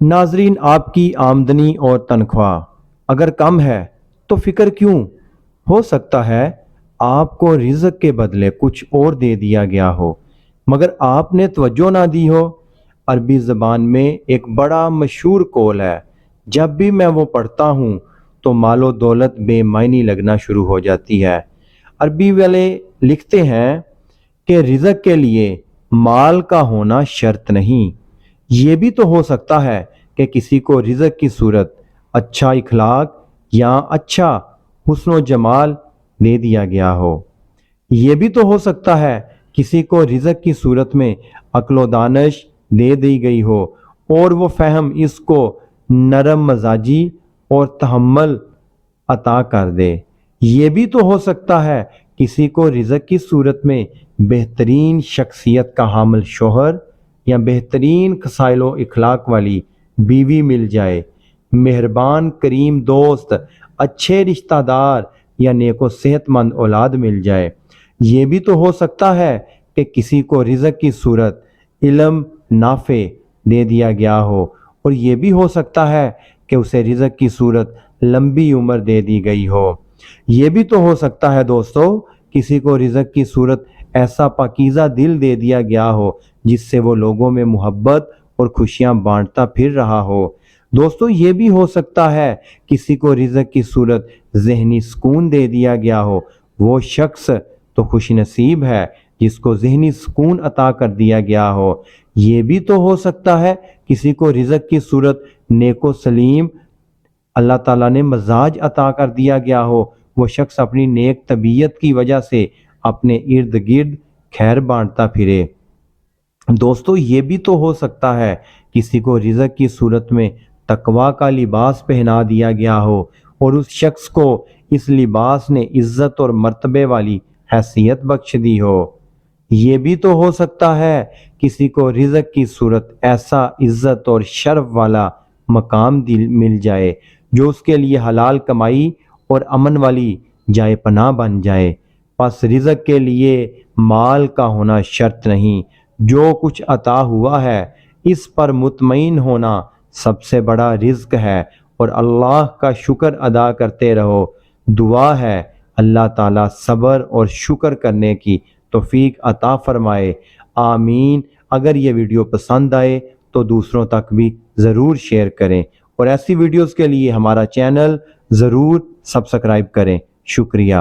ناظرین، آپ کی آمدنی اور تنخواہ اگر کم ہے تو فکر کیوں؟ ہو سکتا ہے آپ کو رزق کے بدلے کچھ اور دے دیا گیا ہو مگر آپ نے توجہ نہ دی ہو۔ عربی زبان میں ایک بڑا مشہور قول ہے، جب بھی میں وہ پڑھتا ہوں تو مال و دولت بے معنی لگنا شروع ہو جاتی ہے۔ عربی والے لکھتے ہیں کہ رزق کے لیے مال کا ہونا شرط نہیں، یہ بھی تو ہو سکتا ہے کہ کسی کو رزق کی صورت اچھا اخلاق یا اچھا حسن و جمال دے دیا گیا ہو۔ یہ بھی تو ہو سکتا ہے کسی کو رزق کی صورت میں عقل و دانش دے دی گئی ہو اور وہ فہم اس کو نرم مزاجی اور تحمل عطا کر دے۔ یہ بھی تو ہو سکتا ہے کسی کو رزق کی صورت میں بہترین شخصیت کا حامل شوہر یا بہترین خصائل و اخلاق والی بیوی مل جائے، مہربان کریم دوست، اچھے رشتہ دار یا نیک و صحت مند اولاد مل جائے۔ یہ بھی تو ہو سکتا ہے کہ کسی کو رزق کی صورت علم نافع دے دیا گیا ہو، اور یہ بھی ہو سکتا ہے کہ اسے رزق کی صورت لمبی عمر دے دی گئی ہو۔ یہ بھی تو ہو سکتا ہے دوستو کسی کو رزق کی صورت ایسا پاکیزہ دل دے دیا گیا ہو جس سے وہ لوگوں میں محبت اور خوشیاں بانٹتا پھر رہا ہو۔ دوستو یہ بھی ہو سکتا ہے کسی کو رزق کی صورت ذہنی سکون دے دیا گیا ہو۔ وہ شخص تو خوش نصیب ہے جس کو ذہنی سکون عطا کر دیا گیا ہو۔ یہ بھی تو ہو سکتا ہے کسی کو رزق کی صورت نیک و سلیم اللہ تعالیٰ نے مزاج عطا کر دیا گیا ہو۔ وہ شخص اپنی نیک طبیعت کی وجہ سے اپنے ارد گرد خیر بانٹتا پھرے۔ دوستو یہ بھی تو ہو سکتا ہے کسی کو رزق کی صورت میں تقویٰ کا لباس پہنا دیا گیا ہو اور اس شخص کو اس لباس نے عزت اور مرتبے والی حیثیت بخش دی ہو۔ یہ بھی تو ہو سکتا ہے کسی کو رزق کی صورت ایسا عزت اور شرف والا مقام مل جائے جو اس کے لیے حلال کمائی اور امن والی جائے پناہ بن جائے۔ پس رزق کے لیے مال کا ہونا شرط نہیں، جو کچھ عطا ہوا ہے اس پر مطمئن ہونا سب سے بڑا رزق ہے، اور اللہ کا شکر ادا کرتے رہو۔ دعا ہے اللہ تعالیٰ صبر اور شکر کرنے کی توفیق عطا فرمائے، آمین۔ اگر یہ ویڈیو پسند آئے تو دوسروں تک بھی ضرور شیئر کریں، اور ایسی ویڈیوز کے لیے ہمارا چینل ضرور سبسکرائب کریں۔ شکریہ۔